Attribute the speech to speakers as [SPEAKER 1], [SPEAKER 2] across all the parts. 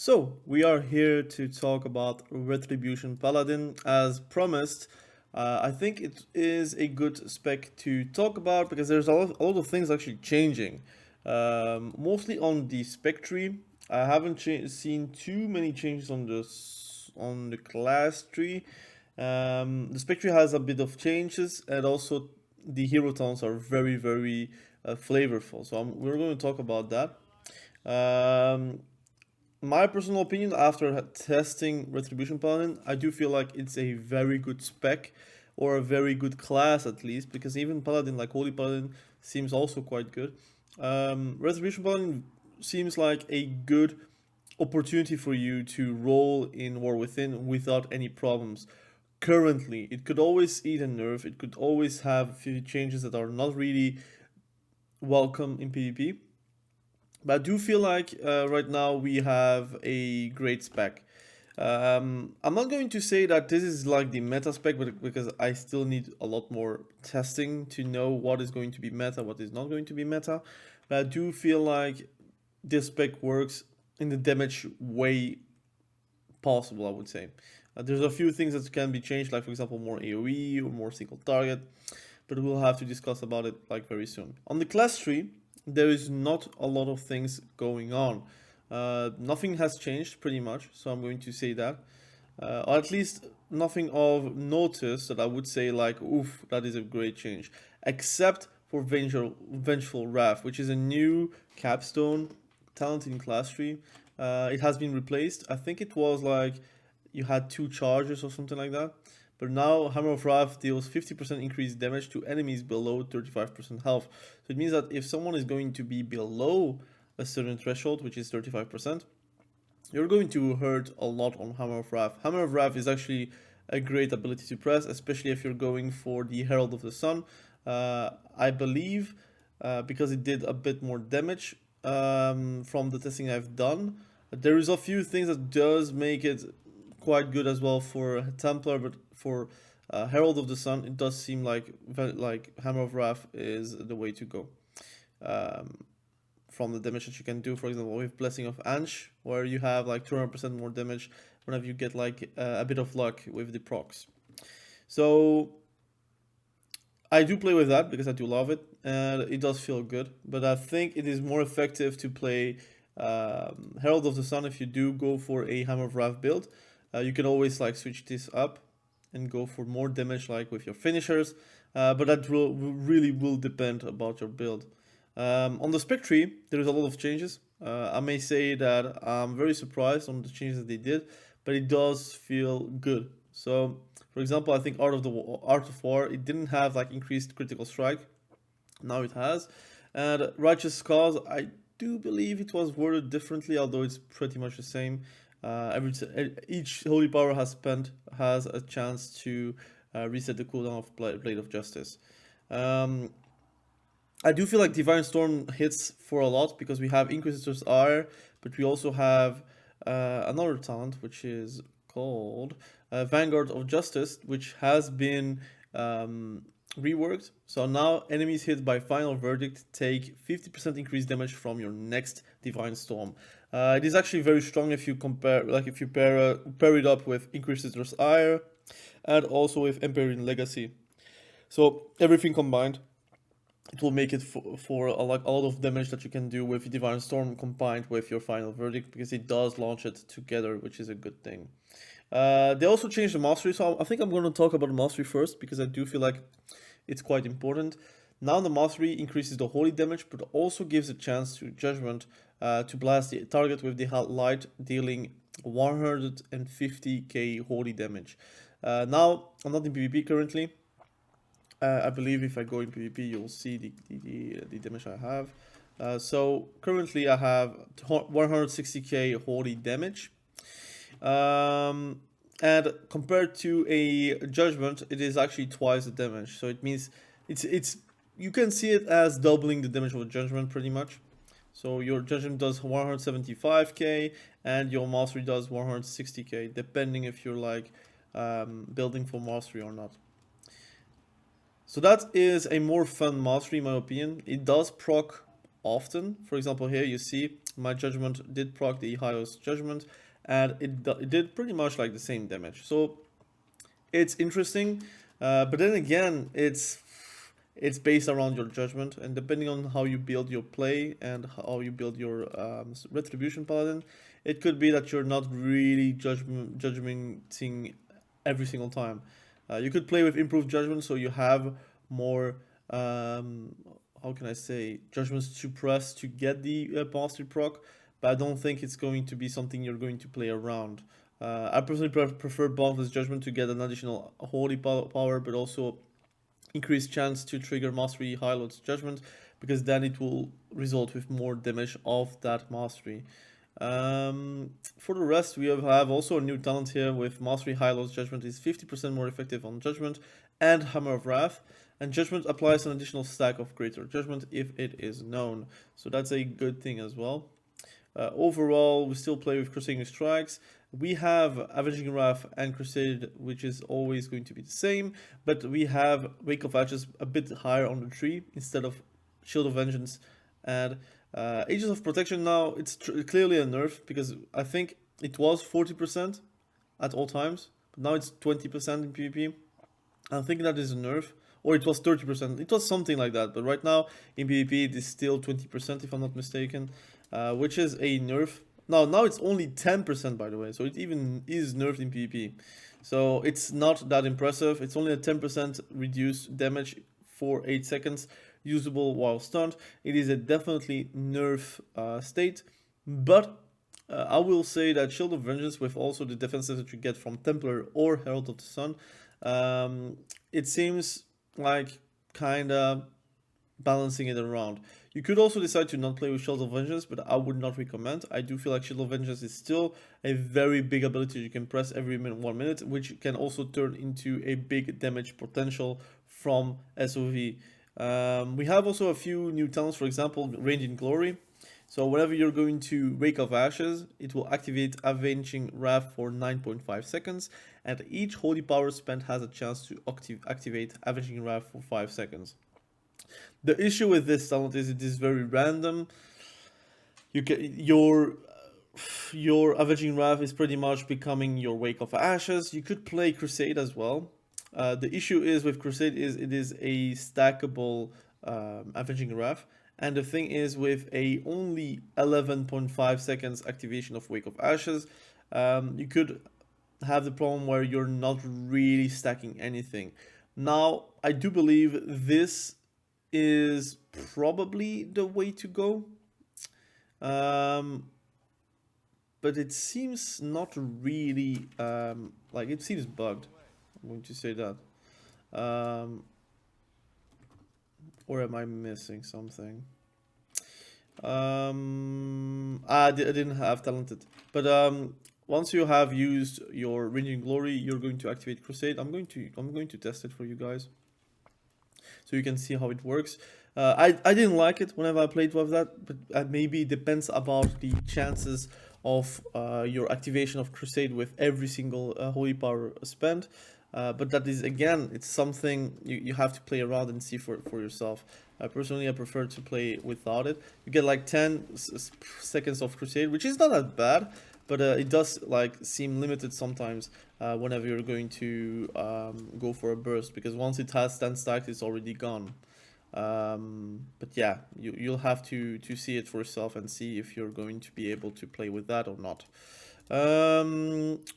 [SPEAKER 1] So, we are here to talk about Retribution Paladin. As promised, I think it is a good spec to talk about because there's a lot of things actually changing. Mostly on the spec tree. I haven't seen too many changes on the class tree. The spec tree has a bit of changes, and also the hero towns are very flavorful. So we're going to talk about that. Um, my personal opinion, after testing Retribution Paladin, I do feel like it's a very good spec, or a very good class at least, because even Paladin, like Holy Paladin, seems also quite good. Retribution Paladin seems like a good opportunity for you to roll in War Within without any problems. Currently, it could always eat a nerf, it could always have a few changes that are not really welcome in PvP. But I do feel like right now we have a great spec. I'm not going to say that this is like the meta spec, but because I still need a lot more testing to know what is going to be meta, what is not going to be meta. But I do feel like this spec works in the damage way possible, I would say. There's a few things that can be changed, like for example more AoE or more single target, but we'll have to discuss about it like very soon. On the class tree, there is not a lot of things going on. Nothing has changed pretty much, so I'm going to say that. Or at least nothing of notice that I would say like, oof, that is a great change. Except for Vengeful Wrath, which is a new capstone talent in class tree. It has been replaced. I think it was like you had 2 charges or something like that. But now Hammer of Wrath deals 50% increased damage to enemies below 35% health. So it means that if someone is going to be below a certain threshold, which is 35%, you're going to hurt a lot on Hammer of Wrath. Hammer of Wrath is actually a great ability to press, especially if you're going for the Herald of the Sun. I believe because it did a bit more damage from the testing I've done. There is a few things that does make it quite good as well for Templar, but for Herald of the Sun, it does seem like Hammer of Wrath is the way to go. From the damage that you can do, for example, with Blessing of Ansh, where you have like 200% more damage whenever you get like a bit of luck with the procs. So I do play with that because I do love it, and it does feel good. But I think it is more effective to play Herald of the Sun if you do go for a Hammer of Wrath build. You can always like switch this up and go for more damage like with your finishers, but that really will depend about your build. On the spec tree, there is a lot of changes. I may say that I'm very surprised on the changes that they did, but it does feel good. So, for example, I think Art of War, it didn't have like increased critical strike. Now it has, and Righteous Cause, I do believe it was worded differently, although it's pretty much the same. Each holy power has a chance to reset the cooldown of Blade of Justice. I do feel like Divine Storm hits for a lot because we have Inquisitor's Ire, but we also have another talent which is called Vanguard of Justice, which has been reworked. So now enemies hit by Final Verdict take 50% increased damage from your next Divine Storm. It is actually very strong if you compare, like if you pair it up with Inquisitor's Ire and also with Empyrean Legacy. So everything combined, it will make it for a lot of damage that you can do with Divine Storm combined with your Final Verdict, because it does launch it together, which is a good thing. They also changed the mastery, so I think I'm going to talk about the mastery first because I do feel like it's quite important. Now the mastery increases the holy damage, but also gives a chance to Judgment to blast the target with the light, dealing 150k holy damage. Now, I'm not in PvP currently. I believe if I go in PvP, you'll see the damage I have. So currently I have 160k holy damage. And compared to a Judgment, it is actually twice the damage. So it means it's you can see it as doubling the damage of a Judgment pretty much. So your Judgment does 175k and your Mastery does 160k, depending if you're like building for Mastery or not. So that is a more fun mastery in my opinion. It does proc often. For example, here you see my judgment did proc the highest judgment, and it did pretty much like the same damage. So it's interesting, but then again, it's based around your judgment, and depending on how you build your play and how you build your Retribution Paladin, it could be that you're not really judgmenting every single time. You could play with improved judgment, so you have more, how can I say, judgments to press to get the mastery proc, but I don't think it's going to be something you're going to play around. I personally prefer Boundless Judgment to get an additional holy power, but also increased chance to trigger Mastery High Lord's Judgment, because then it will result with more damage of that Mastery. For the rest, we have also a new talent here with Mastery High Lord's Judgment is 50% more effective on Judgment and Hammer of Wrath, and Judgment applies an additional stack of Greater Judgment if it is known, so that's a good thing as well. Overall, we still play with Crusading Strikes. We have Avenging Wrath and Crusade, which is always going to be the same, but we have Wake of Ashes a bit higher on the tree instead of Shield of Vengeance. And Aegis of Protection now, it's clearly a nerf, because I think it was 40% at all times, but now it's 20% in PvP. I think that is a nerf, or it was 30%, it was something like that, but right now in PvP it is still 20% if I'm not mistaken, which is a nerf. Now it's only 10% by the way, so it even is nerfed in PvP. So it's not that impressive, it's only a 10% reduced damage for 8 seconds, usable while stunned. It is a definitely nerf state, but I will say that Shield of Vengeance, with also the defenses that you get from Templar or Herald of the Sun, it seems like kinda balancing it around. You could also decide to not play with Shield of Vengeance, but I would not recommend. I do feel like Shield of Vengeance is still a very big ability you can press every 1 minute, which can also turn into a big damage potential from SOV. We have also a few new talents, for example, Radiant Glory. So whenever you're going to Wake of Ashes, it will activate Avenging Wrath for 9.5 seconds, and each holy power spent has a chance to activate Avenging Wrath for 5 seconds. The issue with this talent is it is very random. You can, your Avenging Wrath is pretty much becoming your Wake of Ashes. You could play Crusade as well. The issue is with Crusade is it is a stackable Avenging Wrath, and the thing is with a only 11.5 seconds activation of Wake of Ashes, you could have the problem where you're not really stacking anything. Now, I do believe this is probably the way to go, but it seems not really, like it seems bugged, I'm going to say that, or am I missing something? I didn't have talented, but once you have used your Radiant Glory, you're going to activate Crusade. I'm going to test it for you guys, so you can see how it works. I didn't like it whenever I played with that, but maybe it depends about the chances of your activation of Crusade with every single holy power spent. But that is, again, it's something you have to play around and see for yourself. Personally, I prefer to play without it. You get like 10 seconds of Crusade, which is not that bad, but it does like seem limited sometimes whenever you're going to go for a burst, because once it has 10 stacks, it's already gone. But yeah, you'll have to see it for yourself and see if you're going to be able to play with that or not.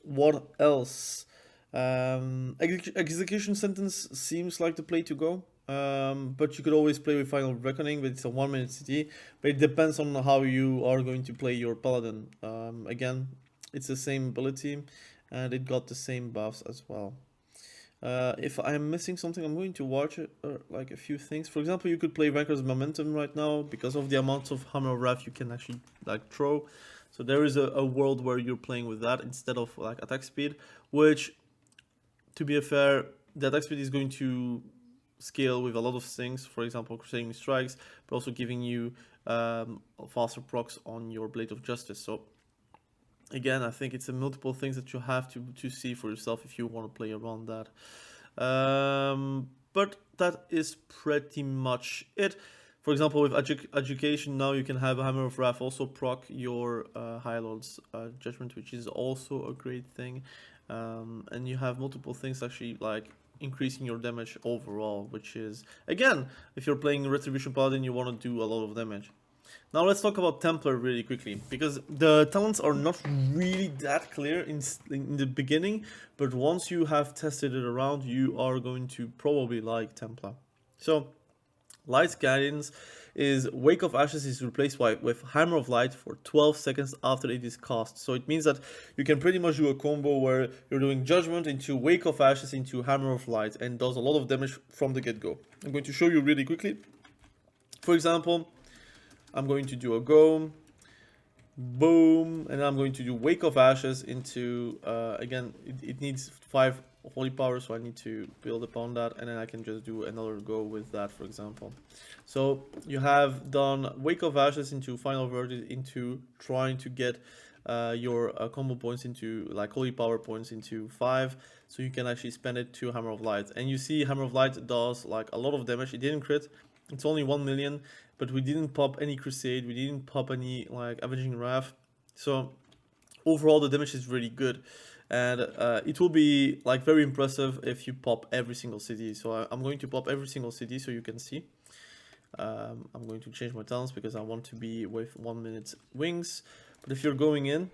[SPEAKER 1] What else? Execution Sentence seems like the play to go, but you could always play with Final Reckoning, but it's a 1 minute CT, but it depends on how you are going to play your Paladin. Again, it's the same ability and it got the same buffs as well. If I'm missing something, I'm going to watch it, like a few things. For example, you could play Vanquer's Momentum right now because of the amount of Hammer of Wrath you can actually like throw. So there is a world where you're playing with that instead of like attack speed, which, to be fair, the attack speed is going to scale with a lot of things, for example Crusading Strikes, but also giving you faster procs on your Blade of Justice. So again, I think it's a multiple things that you have to see for yourself if you want to play around that. But that is pretty much it. For example, with education now you can have a Hammer of Wrath also proc your High Lord's Judgment, which is also a great thing. And you have multiple things actually like increasing your damage overall, which is, again, if you're playing Retribution Paladin, you want to do a lot of damage. Now let's talk about Templar really quickly, because the talents are not really that clear in the beginning, but once you have tested it around, you are going to probably like Templar. So, Light's Guidance is Wake of Ashes is replaced with Hammer of Light for 12 seconds after it is cast. So it means that you can pretty much do a combo where you're doing Judgment into Wake of Ashes into Hammer of Light and does a lot of damage from the get-go. I'm going to show you really quickly. For example, I'm going to do a go, boom, and I'm going to do Wake of Ashes into, again, it needs 5 holy power, so I need to build upon that, and then I can just do another go with that, for example. So you have done Wake of Ashes into Final Verdict into trying to get your combo points into, like, holy power points into 5, so you can actually spend it to Hammer of Light. And you see Hammer of Light does like a lot of damage. It didn't crit, it's only 1 million, but we didn't pop any Crusade, we didn't pop any like Avenging Wrath, so overall the damage is really good. And it will be like very impressive if you pop every single city. So I'm going to pop every single city so you can see. I'm going to change my talents because I want to be with 1 minute wings. But if you're going in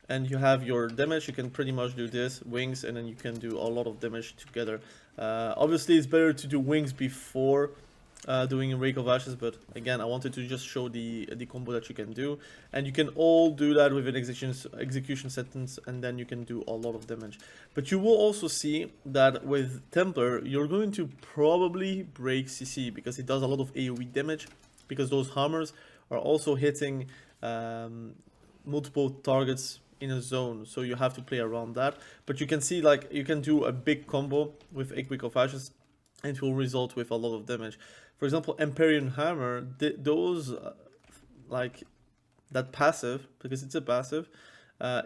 [SPEAKER 1] and you have your damage, you can pretty much do this, wings, and then you can do a lot of damage together. Obviously it's better to do wings before doing a Wake of Ashes, but again, I wanted to just show the combo that you can do, and you can all do that with an execution sentence, and then you can do a lot of damage. But you will also see that with Templar, you're going to probably break CC because it does a lot of AoE damage, because those hammers are also hitting multiple targets in a zone, so you have to play around that. But you can see, like, you can do a big combo with a Wake of Ashes, and it will result with a lot of damage. For example, Empyrean Hammer, those, like, that passive, because it's a passive,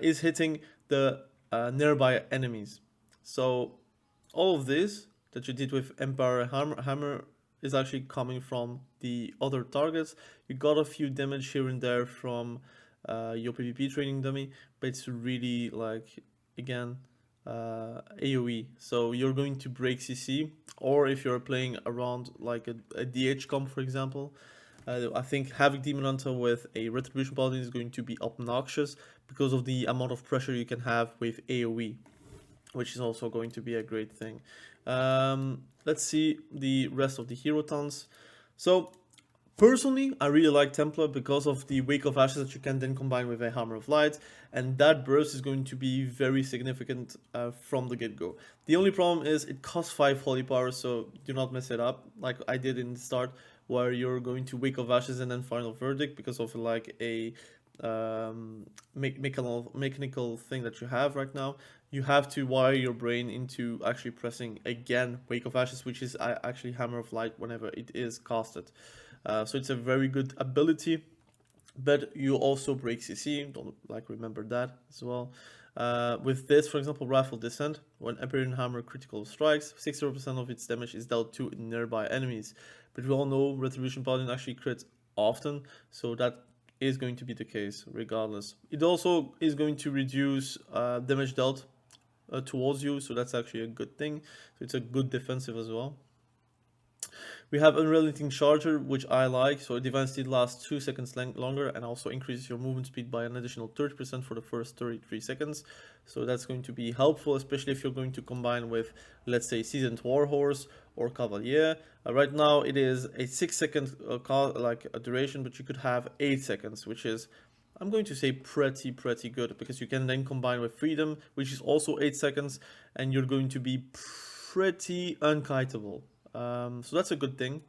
[SPEAKER 1] is hitting the nearby enemies. So all of this that you did with Empire Hammer is actually coming from the other targets. You got a few damage here and there from your PvP training dummy, but it's really, like, again, AoE, so you're going to break CC. Or if you're playing around like a DH comp, for example, I think Havoc Demon Hunter with a Retribution Paladin is going to be obnoxious because of the amount of pressure you can have with AoE, which is also going to be a great thing. Let's see the rest of the hero tons. So personally, I really like Templar because of the Wake of Ashes that you can then combine with a Hammer of Light, and that burst is going to be very significant from the get-go. The only problem is it costs 5 holy power, so do not mess it up like I did in the start, where you're going to Wake of Ashes and then Final Verdict because of like a mechanical thing that you have right now. You have to wire your brain into actually pressing again Wake of Ashes, which is actually Hammer of Light whenever it is casted. So it's a very good ability, but you also break CC, don't remember that as well. With this, for example, Wrathful Descent, when Empyrean Hammer critical strikes, 60% of its damage is dealt to nearby enemies. But we all know Retribution Paladin actually crits often, so that is going to be the case regardless. It also is going to reduce damage dealt towards you, so that's actually a good thing. So it's a good defensive as well. We have Unrelenting Charger, which I like, so Divine Steed lasts 2 seconds longer and also increases your movement speed by an additional 30% for the first 33 seconds. So that's going to be helpful, especially if you're going to combine with, let's say, Seasoned Warhorse or Cavalier. Right now it is a 6 second duration, but you could have 8 seconds, which is, I'm going to say, pretty good, because you can then combine with Freedom, which is also 8 seconds, and you're going to be pretty unkiteable. So that's a good thing,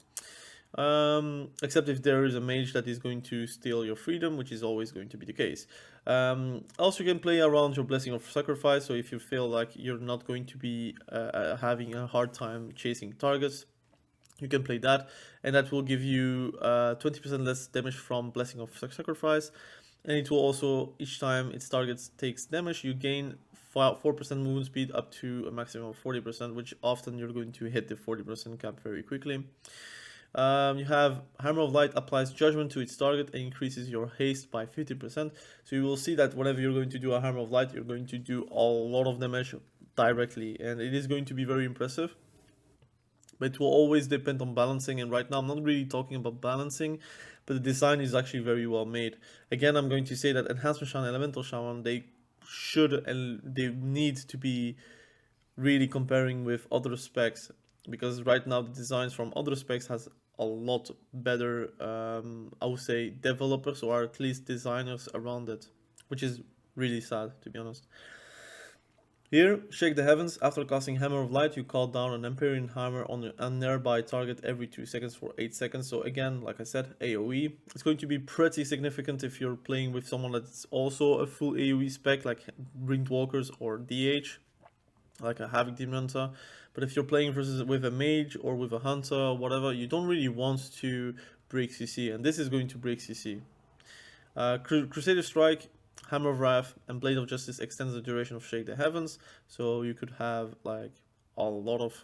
[SPEAKER 1] except if there is a mage that is going to steal your freedom, which is always going to be the case. Also, you can play around your Blessing of Sacrifice, so if you feel like you're not going to be having a hard time chasing targets, you can play that, and that will give you 20% less damage from Blessing of Sacrifice, and it will also, each time its target takes damage, you gain 4% movement speed up to a maximum of 40%, which often you're going to hit the 40% cap very quickly. You have Hammer of Light applies judgment to its target and increases your haste by 50%. So you will see that whenever you're going to do a Hammer of Light, you're going to do a lot of damage directly, and it is going to be very impressive. But it will always depend on balancing, and right now I'm not really talking about balancing, but the design is actually very well made. Again, I'm going to say that Enhancement Shaman, Elemental Shaman, they should and they need to be really comparing with other specs, because right now the designs from other specs has a lot better, I would say, developers or at least designers around it, which is really sad, to be honest. Here, Shake the Heavens. After casting Hammer of Light, you call down an Empyrean Hammer on a nearby target every 2 seconds for 8 seconds. So again, like I said, AoE. It's going to be pretty significant if you're playing with someone that's also a full AoE spec, like windwalkers or DH, like a Havoc Demon Hunter. But if you're playing versus with a mage or with a hunter or whatever, you don't really want to break CC, and this is going to break CC. Crusader Strike, Hammer of Wrath, and Blade of Justice extends the duration of Shake the Heavens, so you could have like a lot of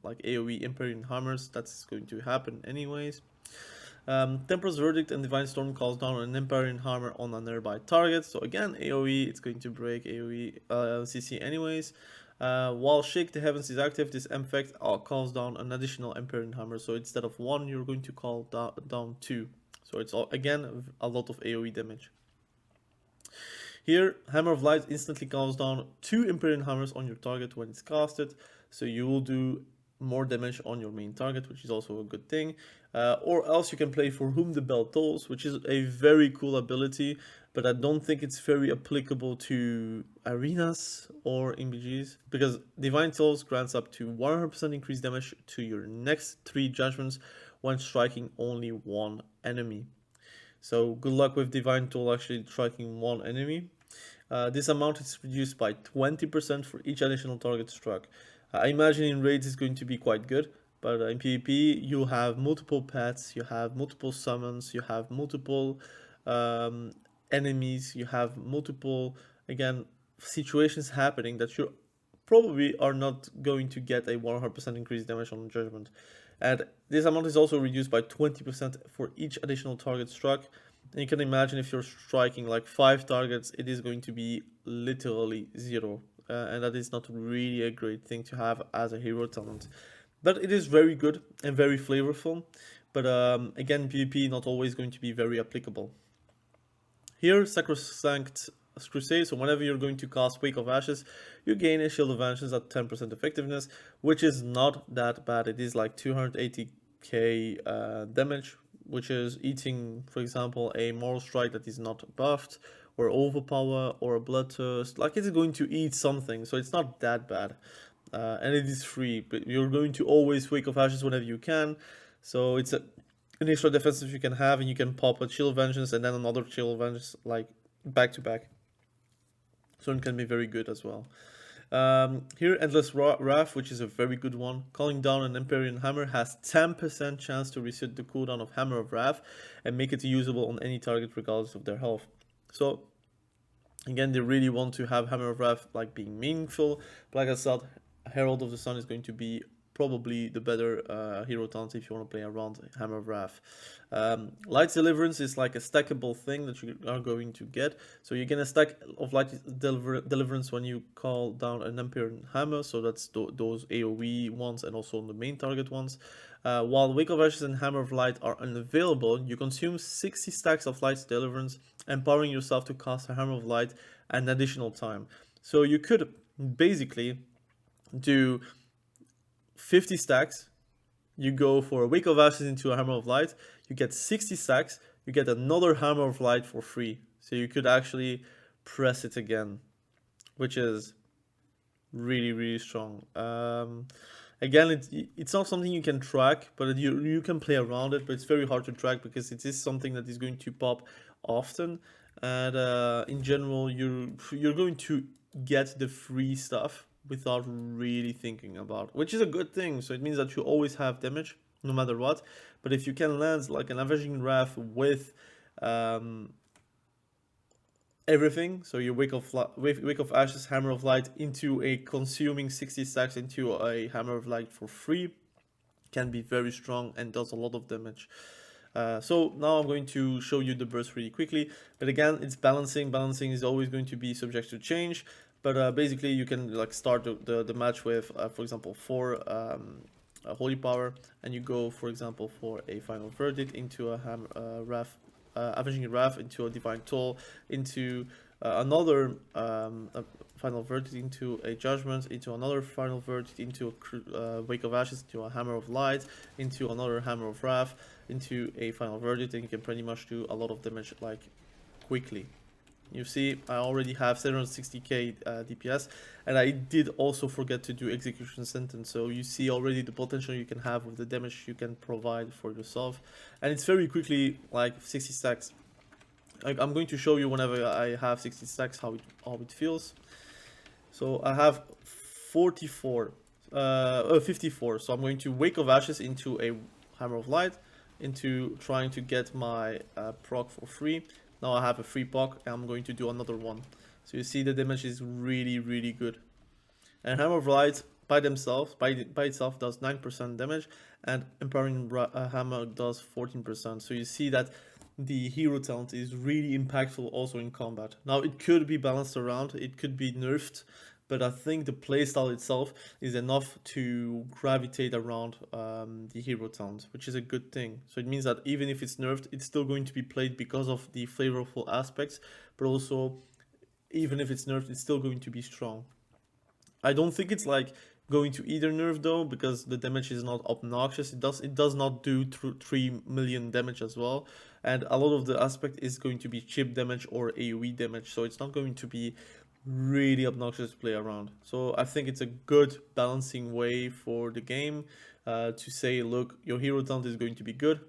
[SPEAKER 1] like AoE Empyrean Hammers. That's going to happen anyways. Temporal's Verdict and Divine Storm calls down an Empyrean Hammer on a nearby target, so again AoE, it's going to break AoE CC anyways. While Shake the Heavens is active, this effect calls down an additional Empyrean Hammer, so instead of 1 you're going to call down 2. So it's again a lot of AoE damage. Here, Hammer of Light instantly calls down 2 Empyrean Hammers on your target when it's casted, so you will do more damage on your main target, which is also a good thing. Or else you can play For Whom the Bell Tolls, which is a very cool ability, but I don't think it's very applicable to arenas or MBGs, because Divine Tolls grants up to 100% increased damage to your next 3 judgments when striking only 1 enemy. So good luck with Divine Toll actually striking 1 enemy. This amount is reduced by 20% for each additional target struck. I imagine in raids it's going to be quite good, but in PvP you have multiple pets, you have multiple summons, you have multiple enemies, you have multiple, again, situations happening that you probably are not going to get a 100% increased damage on judgment. And this amount is also reduced by 20% for each additional target struck. And you can imagine if you're striking like 5 targets, it is going to be literally 0. And that is not really a great thing to have as a hero talent. But it is very good and very flavorful. But again, PvP not always going to be very applicable. Here, Sacrosanct Crusade, so whenever you're going to cast Wake of Ashes, you gain a Shield of Vengeance at 10% effectiveness, which is not that bad. It is like 280k damage, which is eating, for example, a Moral Strike that is not buffed, or Overpower, or a Bloodthirst. Like, it's going to eat something, so it's not that bad. And it is free, but you're going to always Wake of Ashes whenever you can, so it's an extra defensive you can have, and you can pop a Shield of Vengeance and then another Shield of Vengeance, like, back to back. So it can be very good as well. Here, Endless Wrath, which is a very good one. Calling down an Empyrean Hammer has 10% chance to reset the cooldown of Hammer of Wrath and make it usable on any target regardless of their health. So, again, they really want to have Hammer of Wrath like being meaningful. But like I said, Herald of the Sun is going to be probably the better hero talent if you want to play around Hammer of Wrath. Light Deliverance is like a stackable thing that you are going to get. So you get a stack of Light Deliverance when you call down an Empyrean Hammer, so that's those AoE ones and also the main target ones. While Wake of Ashes and Hammer of Light are unavailable, you consume 60 stacks of Light Deliverance, empowering yourself to cast a Hammer of Light an additional time. So you could basically do 50 stacks, you go for a Wake of Ashes into a Hammer of Light, you get 60 stacks, you get another Hammer of Light for free. So you could actually press it again, which is really, really strong. Again, it's not something you can track, but you can play around it, but it's very hard to track because it is something that is going to pop often. And in general, you're going to get the free stuff without really thinking about, which is a good thing. So it means that you always have damage no matter what. But if you can land like an Avenging Wrath with everything, so you Wake of Ashes, Hammer of Light into a consuming 60 stacks into a Hammer of Light for free, can be very strong and does a lot of damage. So now I'm going to show you the burst really quickly, but again, it's balancing. Balancing is always going to be subject to change, but basically you can like start the match with, for example, 4 holy power, and you go, for example, for a final verdict into a wrath, avenging wrath, into a divine toll, into another a final verdict, into a judgment, into another final verdict, into a wake of ashes, into a hammer of light, into another hammer of wrath, into a final verdict, and you can pretty much do a lot of damage like quickly. You see, I already have 760k DPS, and I did also forget to do execution sentence, so you see already the potential you can have with the damage you can provide for yourself, and it's very quickly like 60 stacks. I'm going to show you whenever I have 60 stacks how it feels. So I have 54, 54, so I'm going to Wake of Ashes into a Hammer of Light, into trying to get my proc for free. Now I have a free proc, and I'm going to do another one. So you see the damage is really, really good. And Hammer of Light by themselves, by itself, does 9% damage, and Empowering Hammer does 14%. So you see that the hero talent is really impactful also in combat. Now it could be balanced around, it could be nerfed, but I think the playstyle itself is enough to gravitate around the hero talent, which is a good thing. So it means that even if it's nerfed, it's still going to be played because of the flavorful aspects, but also even if it's nerfed, it's still going to be strong. I don't think it's like going to either nerf though, because the damage is not obnoxious. It does not do 3 million damage as well, and a lot of the aspect is going to be chip damage or AoE damage, so it's not going to be really obnoxious to play around. So I think it's a good balancing way for the game to say, look, your hero talent is going to be good,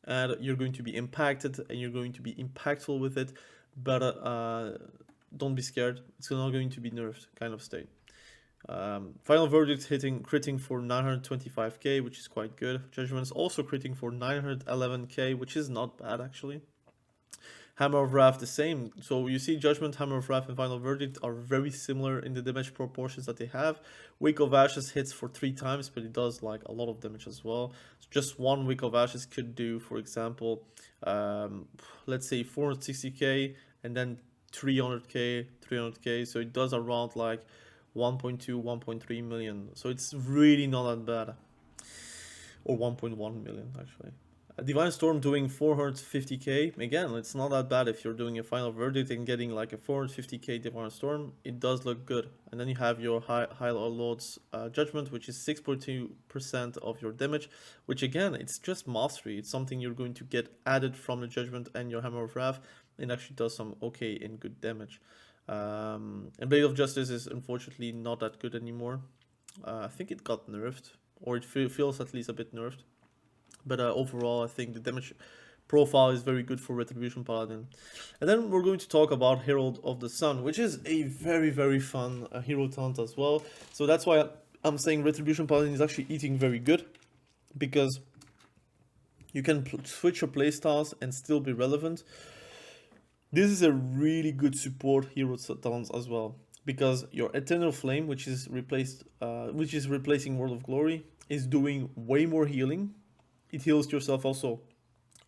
[SPEAKER 1] and you're going to be impacted, and you're going to be impactful with it, but don't be scared, it's not going to be nerfed kind of state. Final verdict critting for 925k, which is quite good. Judgment's also critting for 911k, which is not bad actually. Hammer of Wrath the same. So you see Judgment, Hammer of Wrath, and Final Verdict are very similar in the damage proportions that they have. Wake of Ashes hits for 3 times, but it does like a lot of damage as well. So just one Wake of Ashes could do, for example, let's say 460k, and then 300k, 300k. So it does around like 1.2, 1.3 million. So it's really not that bad. Or 1.1 million actually. A Divine Storm doing 450k, again, it's not that bad if you're doing a Final Verdict and getting like a 450k Divine Storm, it does look good. And then you have your High Lord's Judgment, which is 6.2% of your damage, which again, it's just mastery. It's something you're going to get added from the Judgment and your Hammer of Wrath. It actually does some okay and good damage. And Blade of Justice is unfortunately not that good anymore. I think it got nerfed, or it feels at least a bit nerfed. But overall, I think the damage profile is very good for Retribution Paladin. And then we're going to talk about Herald of the Sun, which is a very, very fun hero talent as well. So that's why I'm saying Retribution Paladin is actually eating very good, because you can switch your playstyles and still be relevant. This is a really good support hero talent as well, because your Eternal Flame, which is replacing World of Glory, is doing way more healing. It heals yourself also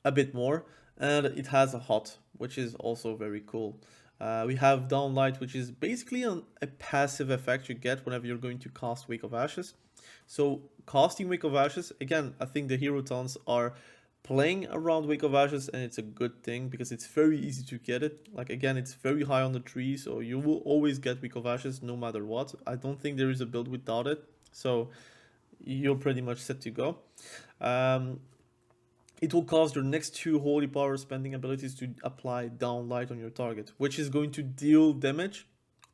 [SPEAKER 1] a bit more, and it has a hot, which is also very cool. We have Downlight, which is basically a passive effect you get whenever you're going to cast Wake of Ashes. So casting Wake of Ashes, again, I think the hero talents are playing around Wake of Ashes, and it's a good thing because it's very easy to get it. Like again, it's very high on the tree, so you will always get Wake of Ashes no matter what. I don't think there is a build without it, so you're pretty much set to go. It will cause your next 2 holy power spending abilities to apply Downlight on your target, which is going to deal damage,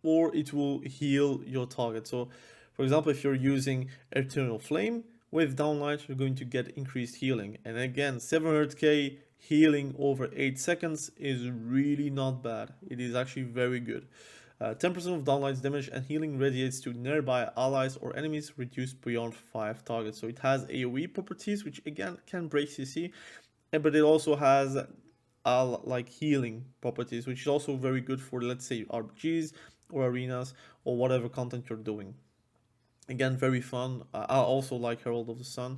[SPEAKER 1] or it will heal your target. So for example, if you're using Eternal Flame with Downlight, you're going to get increased healing. And again, 700k healing over 8 seconds is really not bad. It is actually very good. 10% of Downlight's damage and healing radiates to nearby allies or enemies, reduced beyond 5 targets. So it has AoE properties, which again can break CC, but it also has like healing properties, which is also very good for, let's say, RPGs or arenas or whatever content you're doing. Again, very fun. I also like Herald of the Sun.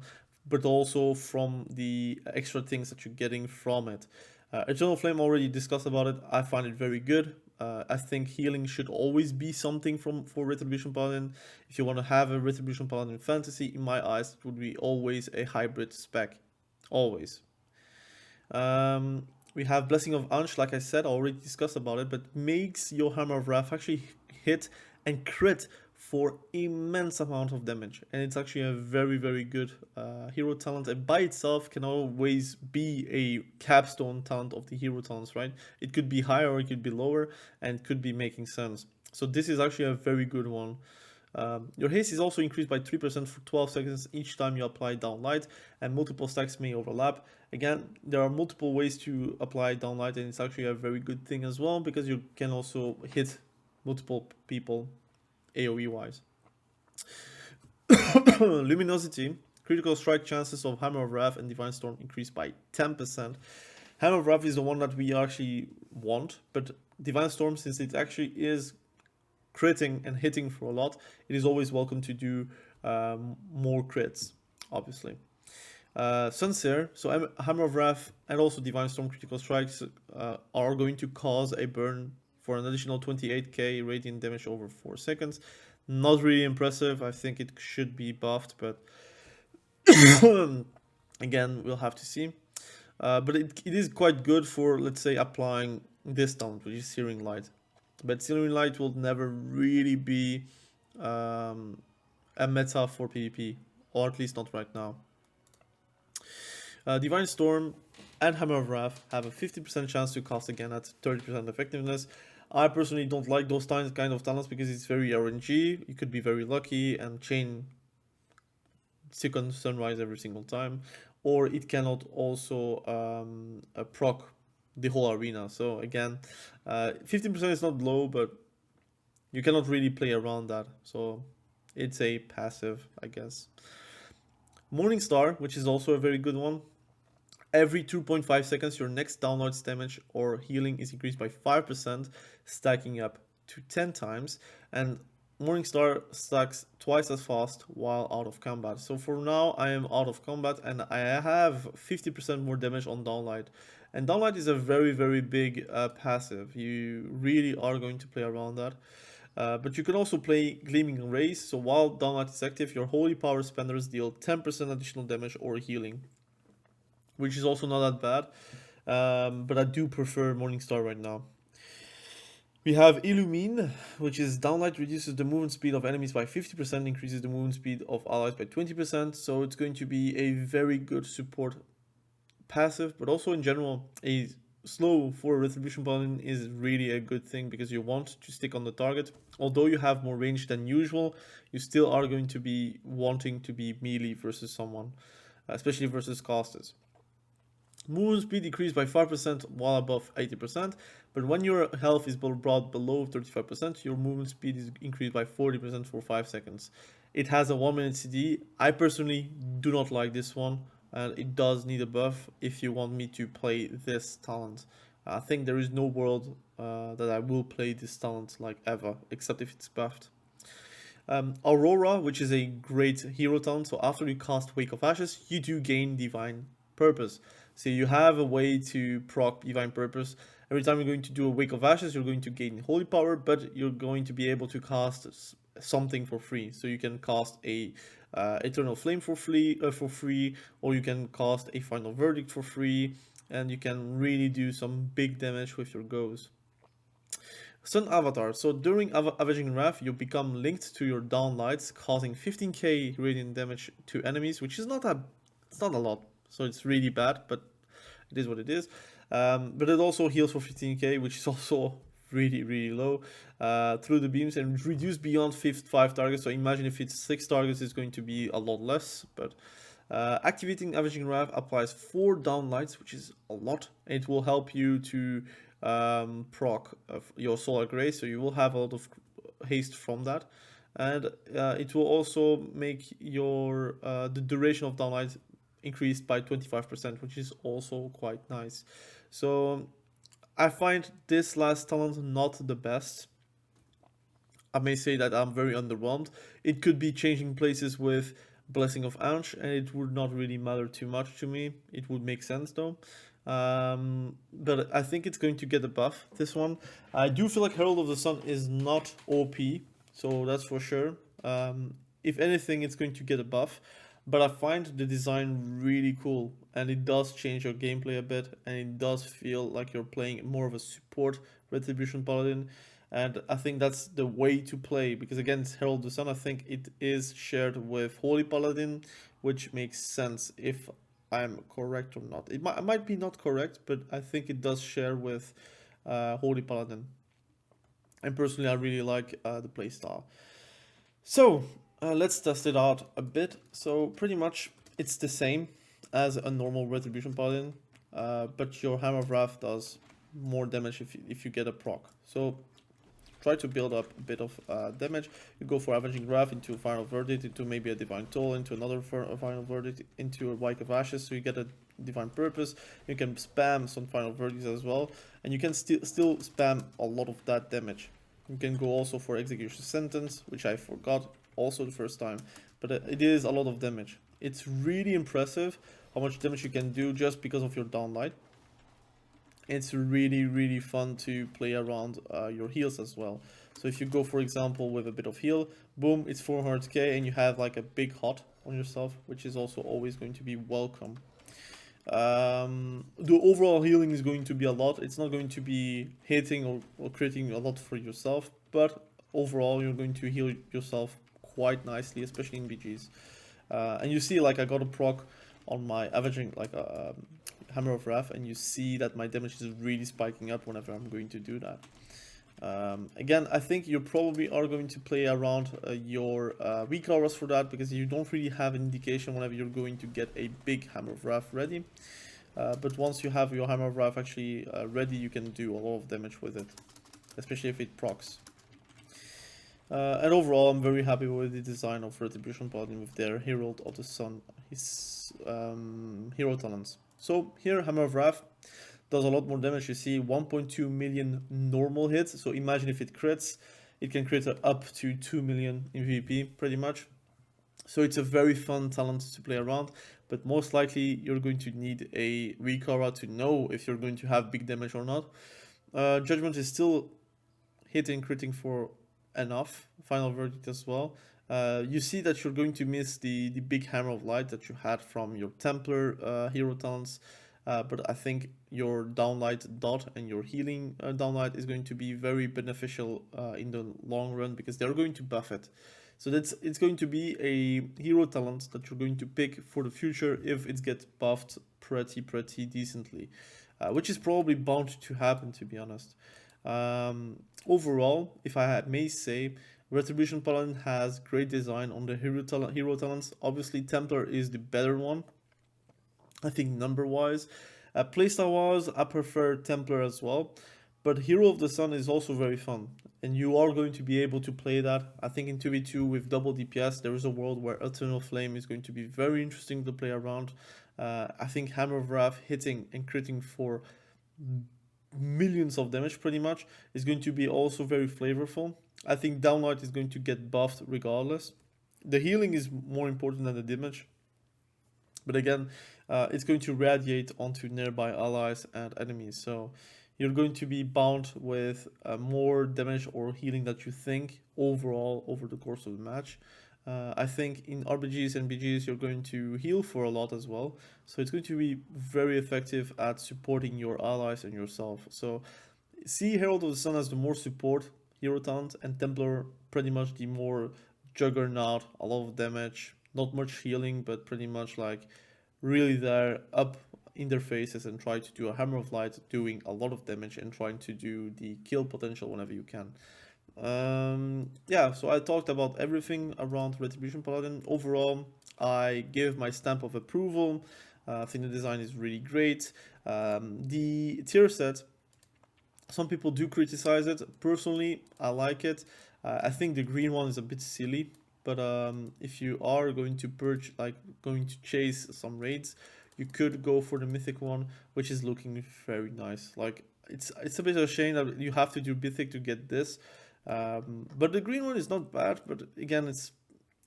[SPEAKER 1] but also from the extra things that you're getting from it. Eternal Flame, already discussed about it. I find it very good. I think healing should always be something for Retribution Paladin. If you want to have a Retribution Paladin fantasy, in my eyes, it would be always a hybrid spec. Always. We have Blessing of Ansh, like I said, I already discussed about it, but makes your Hammer of Wrath actually hit and crit for immense amount of damage, and it's actually a very, very good hero talent. And by itself can always be a capstone talent of the hero talents, right? It could be higher or it could be lower, and could be making sense. So this is actually a very good one. Your haste is also increased by 3% for 12 seconds each time you apply downlight, and multiple stacks may overlap. Again, there are multiple ways to apply downlight, and it's actually a very good thing as well, because you can also hit multiple people AoE wise. Luminosity, critical strike chances of Hammer of Wrath and Divine Storm increased by 10%. Hammer of Wrath is the one that we actually want, but Divine Storm, since it actually is critting and hitting for a lot, it is always welcome to do more crits, obviously. Sunseer, so Hammer of Wrath and also Divine Storm critical strikes are going to cause a burn for an additional 28k radiant damage over 4 seconds. Not really impressive. I think it should be buffed, but again, we'll have to see. But it is quite good for, let's say, applying this talent, which is Searing Light. But Searing Light will never really be a meta for PvP, or at least not right now. Divine Storm and Hammer of Wrath have a 50% chance to cast again at 30% effectiveness. I personally don't like those kind of talents because it's very RNG. You could be very lucky and chain second sunrise every single time, or it cannot also proc the whole arena. So again, 15% is not low, but you cannot really play around that. So it's a passive, I guess. Morningstar, which is also a very good one. Every 2.5 seconds, your next download's damage or healing is increased by 5%, stacking up to 10 times. And Morningstar stacks twice as fast while out of combat. So for now, I am out of combat and I have 50% more damage on downlight. And downlight is a very, very big passive. You really are going to play around that. But you can also play Gleaming Rays. So while downlight is active, your holy power spenders deal 10% additional damage or healing, which is also not that bad, but I do prefer Morningstar right now. We have Illumine, which is downlight reduces the movement speed of enemies by 50%, increases the movement speed of allies by 20%, so it's going to be a very good support passive, but also in general, a slow for Retribution Paladin is really a good thing because you want to stick on the target. Although you have more range than usual, you still are going to be wanting to be melee versus someone, especially versus casters. Movement speed decreased by 5% while above 80%, but when your health is brought below 35%, your movement speed is increased by 40% for 5 seconds. It has a 1 minute CD. I personally do not like this one, and it does need a buff if you want me to play this talent. I think there is no world that I will play this talent like ever, except if it's buffed. Aurora, which is a great hero talent, so after you cast Wake of Ashes, you do gain Divine Purpose. So you have a way to proc Divine Purpose. Every time you're going to do a Wake of Ashes, you're going to gain Holy Power, but you're going to be able to cast something for free. So you can cast a Eternal Flame for free, or you can cast a Final Verdict for free, and you can really do some big damage with your goes. Sun Avatar. So during Avenging Wrath, you become linked to your downlights, causing 15k radiant damage to enemies, which is not a lot. So it's really bad, but it is what it is. But it also heals for 15k, which is also really, really low through the beams, and reduced beyond 5 targets. So imagine if it's 6 targets, it's going to be a lot less. But activating Avenging Wrath applies 4 downlights, which is a lot. It will help you to proc your Solar Grace, so you will have a lot of haste from that. And it will also make your the duration of downlight increased by 25%, which is also quite nice. So I find this last talent not the best. I may say that I'm very underwhelmed. It could be changing places with Blessing of Anch, and it would not really matter too much to me. It would make sense though. But I think it's going to get a buff, this one. I do feel like Herald of the Sun is not OP, so that's for sure. If anything, it's going to get a buff. But I find the design really cool, and it does change your gameplay a bit, and it does feel like you're playing more of a support Retribution Paladin. And I think that's the way to play, because against Herald of the Sun, I think it is shared with Holy Paladin, which makes sense if I'm correct or not. I might be not correct, but I think it does share with Holy Paladin. And personally, I really like the playstyle. So let's test it out a bit. So pretty much it's the same as a normal Retribution Paladin, but your Hammer of Wrath does more damage if you get a proc. So try to build up a bit of damage. You go for Avenging Wrath into a Final Verdict, into maybe a Divine Toll, into another Final Verdict, into a Wike of Ashes, so you get a Divine Purpose. You can spam some Final Verdicts as well, and you can still spam a lot of that damage. You can go also for Execution Sentence, which I forgot also the first time, but it is a lot of damage. It's really impressive how much damage you can do just because of your downlight. It's really fun to play around your heals as well. So if you go, for example, with a bit of heal, boom, it's 400k, and you have like a big hot on yourself, which is also always going to be welcome. The overall healing is going to be a lot. It's not going to be hitting or critting a lot for yourself, but overall you're going to heal yourself quite nicely, especially in BGs. And you see, like, I got a proc on my Avenging, like Hammer of Wrath, and you see that my damage is really spiking up whenever I'm going to do that. Again, I think you probably are going to play around your weak auras for that, because you don't really have an indication whenever you're going to get a big Hammer of Wrath ready. But once you have your Hammer of Wrath actually ready, you can do a lot of damage with it, especially if it procs. And overall, I'm very happy with the design of Retribution Paladin with their Herald of the Sun, his hero talents. So here, Hammer of Wrath does a lot more damage. You see 1.2 million normal hits, so imagine if it crits, it can crit up to 2 million in PvP, pretty much. So it's a very fun talent to play around, but most likely you're going to need a weak aura to know if you're going to have big damage or not. Judgment is still hitting, critting for enough. Final Verdict as well. You see that you're going to miss the big Hammer of Light that you had from your Templar hero talents, but I think your downlight dot and your healing downlight is going to be very beneficial in the long run, because they're going to buff it. So it's going to be a hero talent that you're going to pick for the future if it gets buffed pretty decently, which is probably bound to happen, to be honest. Overall, if I may say, Retribution Paladin has great design on the hero talents. Obviously, Templar is the better one, I think, number-wise. Playstyle-wise, I prefer Templar as well, but Hero of the Sun is also very fun, and you are going to be able to play that. I think in 2v2 with double DPS, there is a world where Eternal Flame is going to be very interesting to play around. I think Hammer of Wrath hitting and critting for millions of damage pretty much is going to be also very flavorful. I think Downlight is going to get buffed regardless. The healing is more important than the damage, but again, it's going to radiate onto nearby allies and enemies, so you're going to be bound with more damage or healing that you think overall over the course of the match. I think in RBGs and BGs you're going to heal for a lot as well, so it's going to be very effective at supporting your allies and yourself. So see Herald of the Sun as the more support hero talent, and Templar pretty much the more juggernaut, a lot of damage, not much healing, but pretty much like really there up in their faces and try to do a Hammer of Light, doing a lot of damage and trying to do the kill potential whenever you can. Yeah, so I talked about everything around Retribution Paladin. Overall, I give my stamp of approval. I think the design is really great. The tier set, some people do criticize it. Personally, I like it. I think the green one is a bit silly, but if you are going to going to chase some raids, you could go for the mythic one, which is looking very nice. Like, it's a bit of a shame that you have to do mythic to get this. But the green one is not bad, but again,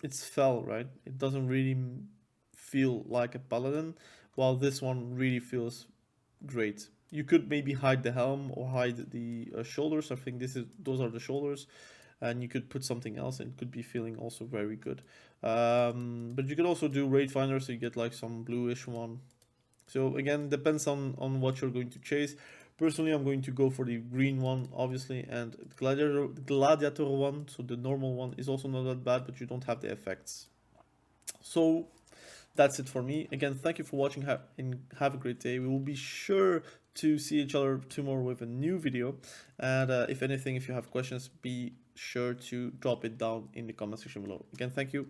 [SPEAKER 1] it's fell, right? It doesn't really feel like a paladin, while this one really feels great. You could maybe hide the helm or hide the shoulders. I think those are the shoulders, and you could put something else, and it could be feeling also very good. But you could also do raid finder, so you get like some bluish one. So again, depends on what you're going to chase. Personally, I'm going to go for the green one, obviously, and gladiator one. So the normal one is also not that bad, but you don't have the effects. So that's it for me. Again, thank you for watching, and have a great day. We will be sure to see each other tomorrow with a new video. And if anything, if you have questions, be sure to drop it down in the comment section below. Again, thank you.